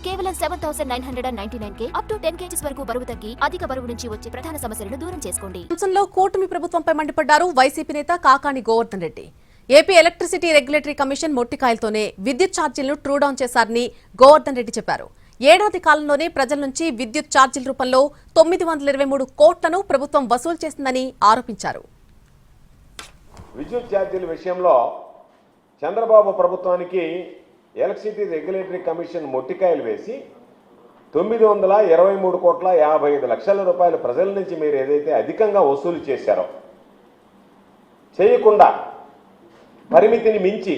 కేవలం 7,999 up to 10 kgs వరకు బరువు తగ్గి అధిక బరువు నుంచి వచ్చే ప్రధాన సమస్యలను దూరం చేసుకోండి. అంశంలో కూటమి ప్రభుత్వంపై మండిపడ్డారు వైసీపీ నేత Kakani Govardhan Reddy. AP electricity regulatory commission మొట్టికాయలతోనే విద్యుత్ ఛార్జీలను ట్రూ డౌన్ చేశారని గోవర్ధన్ రెడ్డి చెప్పారు. ఏడాది కాలంలోనే ప్రజల నుంచి విద్యుత్ ఛార్జీల రూపంలో 923 కోట్లను ప్రభుత్వం వసూలు చేసిందని ఆరోపించారు. విద్యుత్ ఛార్జీల విషయంలో చంద్రబాబు ప్రభుత్వానికి ఎలక్ట్రిసిటీ రెగ్యులేటరీ కమిషన్ మొట్టికాయలు వేసి 923 కోట్ల 55 లక్షల రూపాయలు ప్రజల నుంచి మీరు ఏదైతే అధికంగా వసూలు చేశారో, చేయకుండా పరిమితిని మించి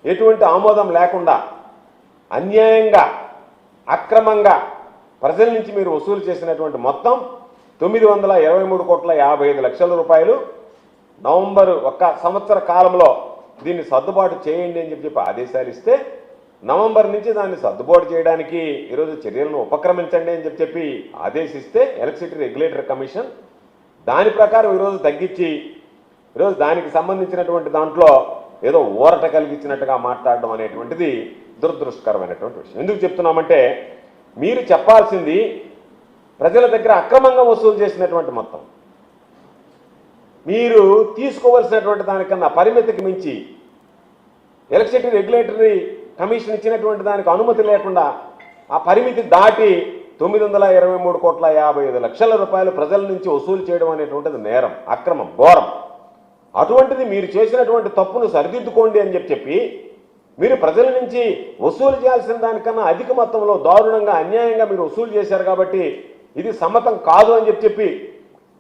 ఎటువంటి ఆమోదం లేకుండా అన్యాయంగా అక్రమంగా ప్రజల నుంచి మీరు వసూలు చేసినటువంటి మొత్తం 923 కోట్ల 55 లక్షల రూపాయలు నవంబర్ 1 సంవత్సర కాలంలో దీన్ని సర్దుబాటు చేయండి అని చెప్పి ఆదేశాలు ఇస్తే, నవంబర్ నుంచి దాన్ని సర్దుబాటు చేయడానికి ఈరోజు చర్యలను ఉపక్రమించండి అని చెప్పి ఆదేశిస్తే ఎలక్ట్రిసిటీ రెగ్యులేటరీ కమిషన్ దాని ప్రకారం ఈరోజు తగ్గించి ఈరోజు దానికి సంబంధించినటువంటి దాంట్లో ఏదో ఊరట కలిగించినట్టుగా మాట్లాడడం అనేటువంటిది దురదృష్టకరమైనటువంటి విషయం. ఎందుకు చెప్తున్నామంటే, మీరు చెప్పాల్సింది ప్రజల దగ్గర అక్రమంగా వసూలు చేసినటువంటి మొత్తం, మీరు తీసుకోవలసినటువంటి దానికన్నా పరిమితికి మించి ఎలక్ట్రిసిటీ రెగ్యులేటరీ కమిషన్ ఇచ్చినటువంటి దానికి అనుమతి లేకుండా ఆ పరిమితి దాటి 923 కోట్ల 55 లక్షల రూపాయలు ప్రజల నుంచి వసూలు చేయడం అనేటువంటిది నేరం, అక్రమం, ఘోరం. అటువంటిది మీరు చేసినటువంటి తప్పును సరిదిద్దుకోండి అని చెప్పి మీరు ప్రజల నుంచి వసూలు చేయాల్సిన దానికన్నా అధిక మొత్తంలో దారుణంగా అన్యాయంగా మీరు వసూలు చేశారు కాబట్టి ఇది సమ్మతం కాదు అని చెప్పి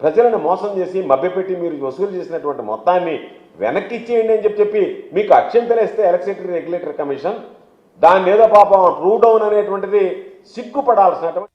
ప్రజలను మోసం చేసి మభ్యపెట్టి మీరు వసూలు చేసినటువంటి మొత్తాన్ని వెనక్కి ఇచ్చేయండి అని చెప్పి మీకు అక్షంతలేస్తే ఎలక్ట్రిసిటీ రెగ్యులేటరీ కమిషన్ దాని మీద పాపం ట్రూ డౌన్ అనేటువంటిది సిగ్గుపడాల్సినటువంటి